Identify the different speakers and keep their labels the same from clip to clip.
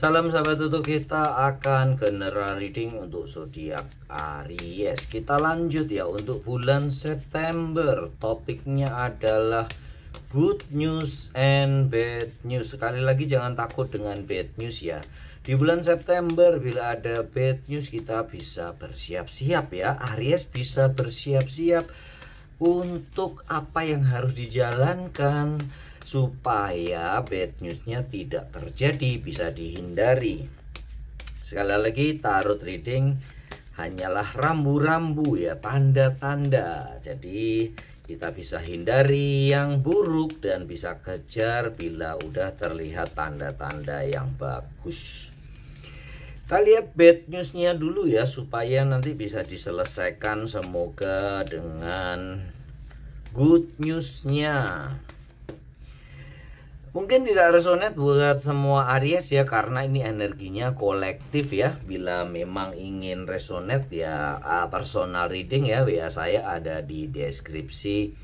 Speaker 1: Salam sahabat tutup, kita akan general reading untuk zodiak Aries. Kita lanjut ya untuk bulan September. Topiknya adalah good news and bad news. Sekali lagi jangan takut dengan bad news ya. Di bulan September bila ada bad news kita bisa bersiap-siap ya. Aries bisa bersiap-siap untuk apa yang harus dijalankan supaya bad newsnya tidak terjadi, bisa dihindari. Sekali lagi, tarot reading hanyalah rambu-rambu ya, tanda-tanda. Jadi kita bisa hindari yang buruk dan bisa kejar bila udah terlihat tanda-tanda yang bagus. Kita lihat bad newsnya dulu ya, supaya nanti bisa diselesaikan semoga dengan good newsnya. Mungkin tidak resonate buat semua Aries ya, karena ini energinya kolektif ya. Bila memang ingin resonate ya personal reading ya, saya ada di deskripsi.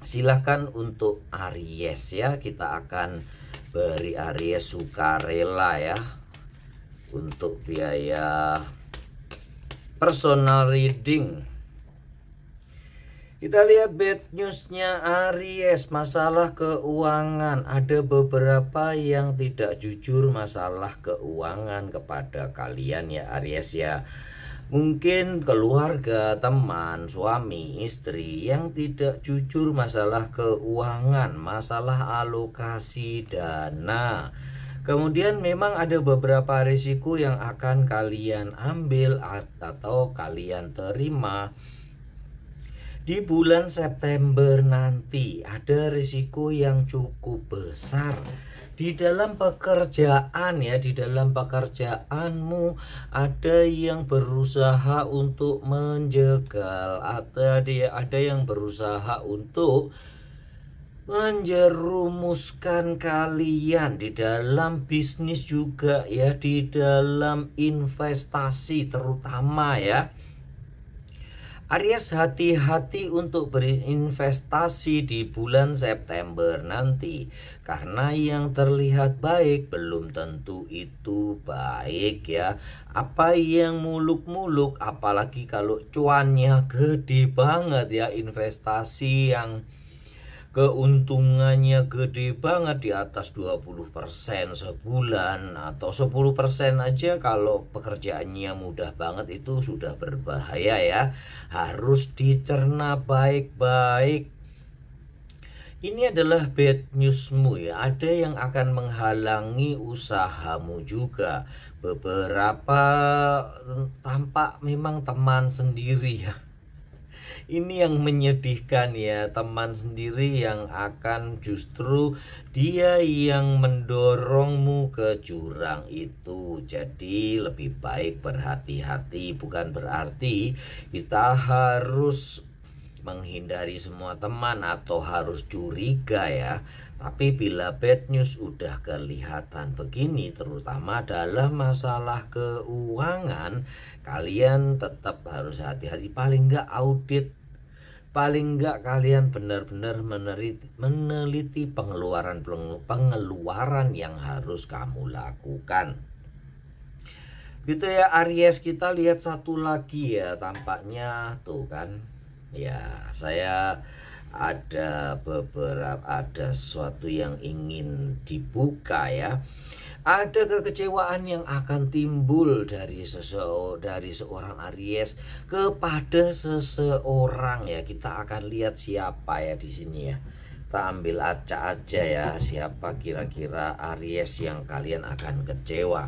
Speaker 1: Silahkan untuk Aries ya, kita akan beri Aries sukarela ya untuk biaya personal reading. Kita lihat bad newsnya Aries, masalah keuangan. Ada beberapa yang tidak jujur masalah keuangan kepada kalian ya Aries ya. Mungkin keluarga, teman, suami, istri yang tidak jujur masalah keuangan, masalah alokasi dana. Kemudian memang ada beberapa risiko yang akan kalian ambil atau kalian terima di bulan September nanti. Ada risiko yang cukup besar di dalam pekerjaan ya. Di dalam pekerjaanmu ada yang berusaha untuk menjegal, atau ada yang berusaha untuk menjerumuskan kalian. Di dalam bisnis juga ya, di dalam investasi terutama ya. Aries, hati-hati untuk berinvestasi di bulan September nanti, karena yang terlihat baik belum tentu itu baik ya. Apa yang muluk-muluk, apalagi kalau cuannya gede banget ya, investasi yang keuntungannya gede banget di atas 20% sebulan atau 10% aja, kalau pekerjaannya mudah banget itu sudah berbahaya ya. Harus dicerna baik-baik. Ini adalah bad newsmu ya. Ada yang akan menghalangi usahamu juga. Beberapa tampak memang teman sendiri ya. Ini yang menyedihkan ya, teman sendiri yang akan justru dia yang mendorongmu ke jurang itu. Jadi lebih baik berhati-hati. Bukan berarti kita harus menghindari semua teman atau harus curiga ya. Tapi bila bad news udah kelihatan begini, terutama dalam masalah keuangan, kalian tetap harus hati-hati. Paling nggak audit, paling nggak kalian benar-benar meneliti pengeluaran yang harus kamu lakukan. Gitu ya Aries. Kita lihat satu lagi ya, tampaknya tuh kan ya, saya ada sesuatu yang ingin dibuka ya. Ada kekecewaan yang akan timbul dari seorang Aries kepada seseorang ya. Kita akan lihat siapa ya di sini ya. Kita ambil acak aja ya, siapa kira-kira Aries yang kalian akan kecewa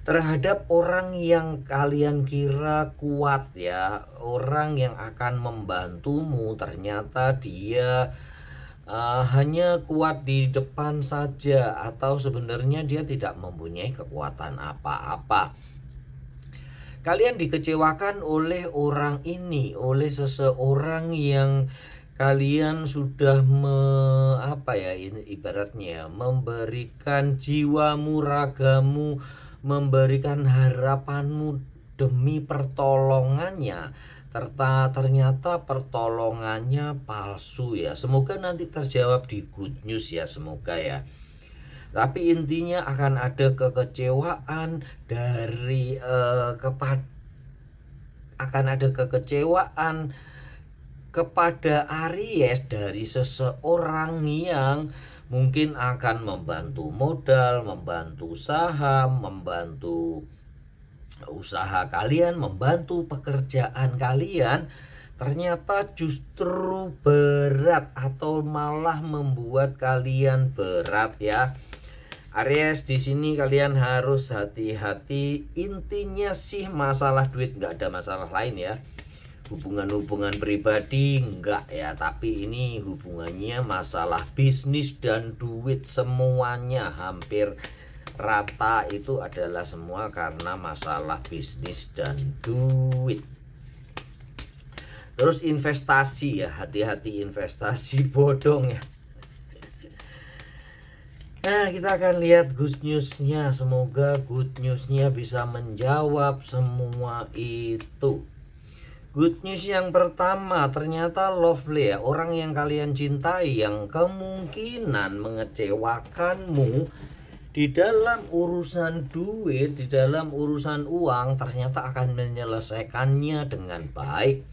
Speaker 1: terhadap orang yang kalian kira kuat ya, orang yang akan membantumu. Ternyata dia hanya kuat di depan saja, atau sebenarnya dia tidak mempunyai kekuatan apa-apa. Kalian dikecewakan oleh orang ini, oleh seseorang yang kalian sudah ibaratnya memberikan jiwamu, ragamu, memberikan harapanmu demi pertolongannya. Ternyata pertolongannya palsu ya. Semoga nanti terjawab di good news ya, semoga ya. Tapi intinya akan ada kekecewaan dari akan ada kekecewaan kepada Aries dari seseorang yang mungkin akan membantu modal, membantu saham, membantu usaha kalian, membantu pekerjaan kalian. Ternyata justru berat atau malah membuat kalian berat ya. Aries, di sini kalian harus hati-hati. Intinya sih masalah duit, nggak ada masalah lain ya. Hubungan-hubungan pribadi enggak ya, tapi ini hubungannya masalah bisnis dan duit, semuanya hampir rata itu adalah semua karena masalah bisnis dan duit. Terus investasi ya, hati-hati investasi bodong ya. Nah, kita akan lihat good newsnya. Semoga good newsnya bisa menjawab semua itu. Good news yang pertama, ternyata lovely ya. Orang yang kalian cintai yang kemungkinan mengecewakanmu di dalam urusan duit, di dalam urusan uang, ternyata akan menyelesaikannya dengan baik.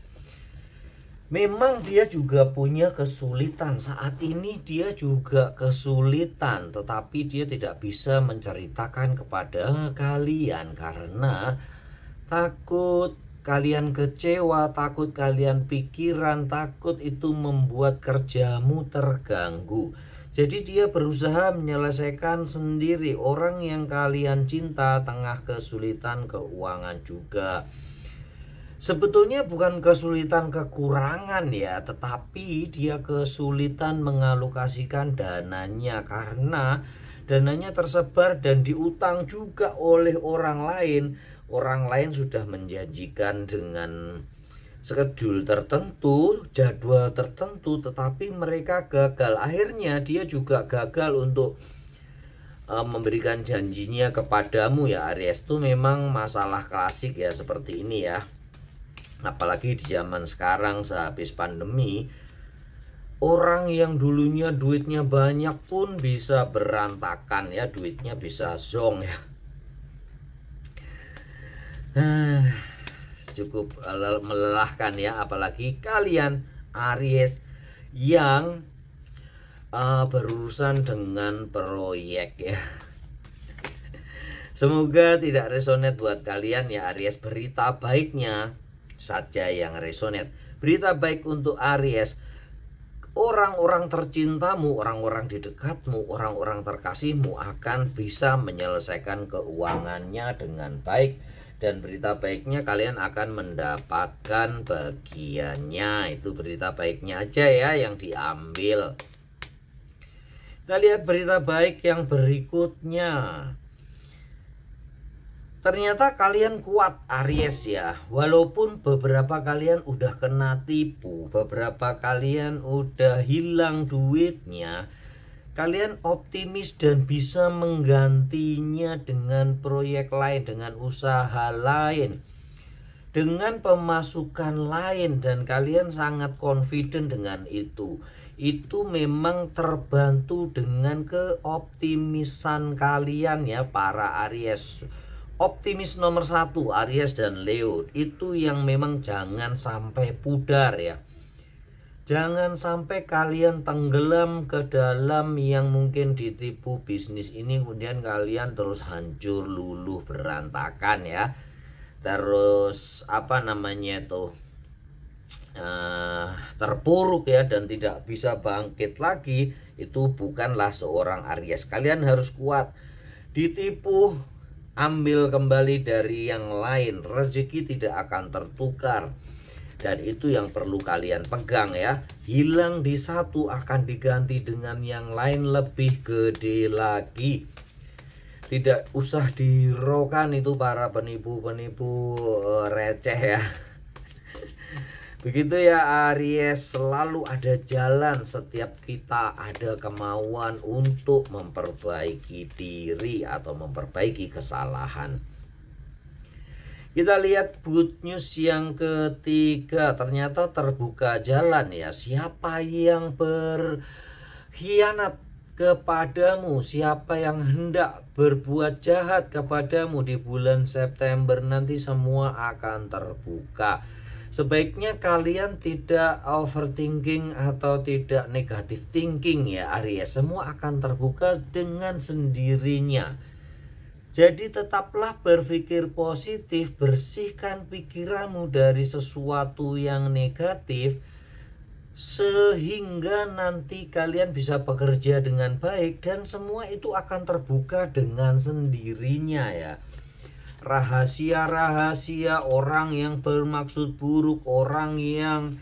Speaker 1: Memang dia juga punya kesulitan. Saat ini dia juga kesulitan, tetapi dia tidak bisa menceritakan kepada kalian karena takut kalian kecewa, takut kalian pikiran, takut itu membuat kerjamu terganggu. Jadi dia berusaha menyelesaikan sendiri. Orang yang kalian cinta tengah kesulitan keuangan juga. Sebetulnya bukan kesulitan kekurangan ya, tetapi dia kesulitan mengalokasikan dananya karena dananya tersebar dan diutang juga oleh orang lain. Orang lain sudah menjanjikan dengan schedule tertentu, jadwal tertentu, tetapi mereka gagal. Akhirnya dia juga gagal untuk memberikan janjinya kepadamu ya Aries. Itu memang masalah klasik ya, seperti ini ya. Apalagi di zaman sekarang sehabis pandemi, orang yang dulunya duitnya banyak pun bisa berantakan ya, duitnya bisa zong ya. Cukup melelahkan ya, apalagi kalian Aries yang berurusan dengan proyek ya. Semoga tidak resonate buat kalian ya Aries. Berita baiknya saja yang resonate. Berita baik untuk Aries, orang-orang tercintamu, orang-orang di dekatmu, orang-orang terkasihmu akan bisa menyelesaikan keuangannya dengan baik. Dan berita baiknya kalian akan mendapatkan bagiannya. Itu berita baiknya aja ya yang diambil. Kita lihat berita baik yang berikutnya. Ternyata kalian kuat Aries ya. Walaupun beberapa kalian udah kena tipu, beberapa kalian udah hilang duitnya, kalian optimis dan bisa menggantinya dengan proyek lain, dengan usaha lain, dengan pemasukan lain, dan kalian sangat confident dengan itu. Itu memang terbantu dengan keoptimisan kalian ya para Aries. Optimis nomor 1 Aries dan Leo, itu yang memang jangan sampai pudar ya. Jangan sampai kalian tenggelam ke dalam yang mungkin ditipu bisnis ini, kemudian kalian terus hancur luluh berantakan ya. Terus apa namanya tuh, terpuruk ya, dan tidak bisa bangkit lagi. Itu bukanlah seorang Aries. Kalian harus kuat. Ditipu, ambil kembali dari yang lain. Rezeki tidak akan tertukar. Dan itu yang perlu kalian pegang ya. Hilang di satu akan diganti dengan yang lain lebih gede lagi. Tidak usah dirokan itu para penipu-penipu receh ya. Begitu ya Aries, selalu ada jalan. Setiap kita ada kemauan untuk memperbaiki diri atau memperbaiki kesalahan. Kita lihat good news yang ketiga. Ternyata terbuka jalan ya. Siapa yang berkhianat kepadamu. Siapa yang hendak berbuat jahat kepadamu di bulan September nanti semua akan terbuka. Sebaiknya kalian tidak overthinking atau tidak negatif thinking ya Aries. Semua akan terbuka dengan sendirinya. Jadi tetaplah berpikir positif, bersihkan pikiranmu dari sesuatu yang negatif, sehingga nanti kalian bisa bekerja dengan baik dan semua itu akan terbuka dengan sendirinya ya. Rahasia-rahasia orang yang bermaksud buruk, orang yang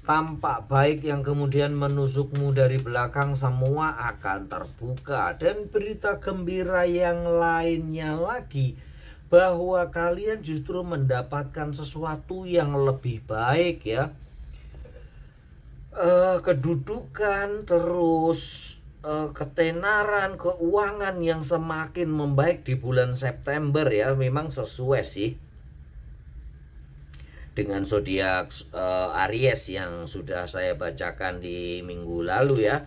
Speaker 1: tampak baik yang kemudian menusukmu dari belakang semua akan terbuka. Dan berita gembira yang lainnya lagi, bahwa kalian justru mendapatkan sesuatu yang lebih baik ya. Kedudukan, terus ketenaran, keuangan yang semakin membaik di bulan September ya. Memang sesuai sih dengan zodiak Aries yang sudah saya bacakan di minggu lalu ya,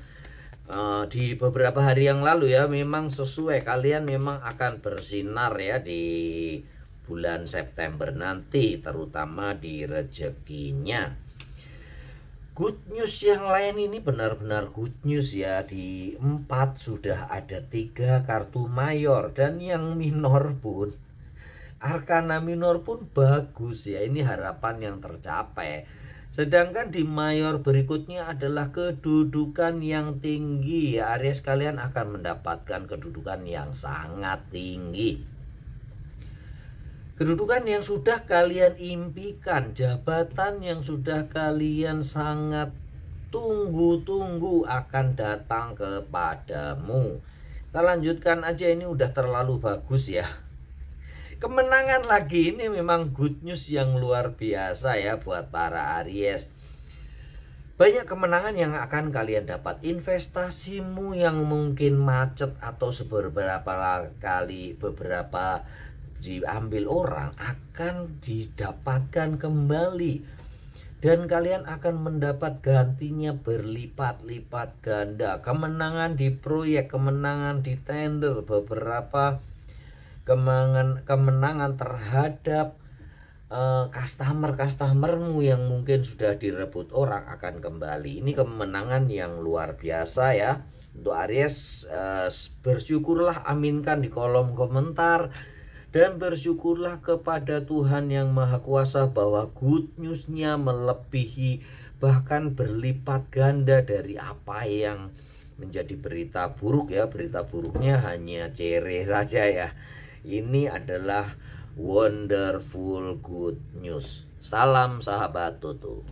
Speaker 1: di beberapa hari yang lalu ya. Memang sesuai, kalian memang akan bersinar ya di bulan September nanti, terutama di rezekinya. Good news yang lain ini benar-benar good news ya. Di 4 sudah ada 3 kartu mayor, dan yang minor pun, Arkana minor pun bagus ya. Ini harapan yang tercapai. Sedangkan di mayor berikutnya adalah kedudukan yang tinggi ya. Aries, kalian akan mendapatkan kedudukan yang sangat tinggi. Kedudukan yang sudah kalian impikan, jabatan yang sudah kalian sangat tunggu-tunggu akan datang kepadamu. Kita lanjutkan aja, ini udah terlalu bagus ya. Kemenangan lagi, ini memang good news yang luar biasa ya buat para Aries. Banyak kemenangan yang akan kalian dapat. Investasimu yang mungkin macet atau beberapa diambil orang akan didapatkan kembali. Dan kalian akan mendapat gantinya berlipat-lipat ganda. Kemenangan di proyek, kemenangan di tender, beberapa kemenangan terhadap customermu yang mungkin sudah direbut orang akan kembali. Ini kemenangan yang luar biasa ya untuk Aries. Bersyukurlah, aminkan di kolom komentar, dan bersyukurlah kepada Tuhan yang Maha Kuasa bahwa good newsnya melebihi, bahkan berlipat ganda dari apa yang menjadi berita buruk ya. Berita buruknya hanya cere saja ya. Ini adalah wonderful good news. Salam sahabat Tutu.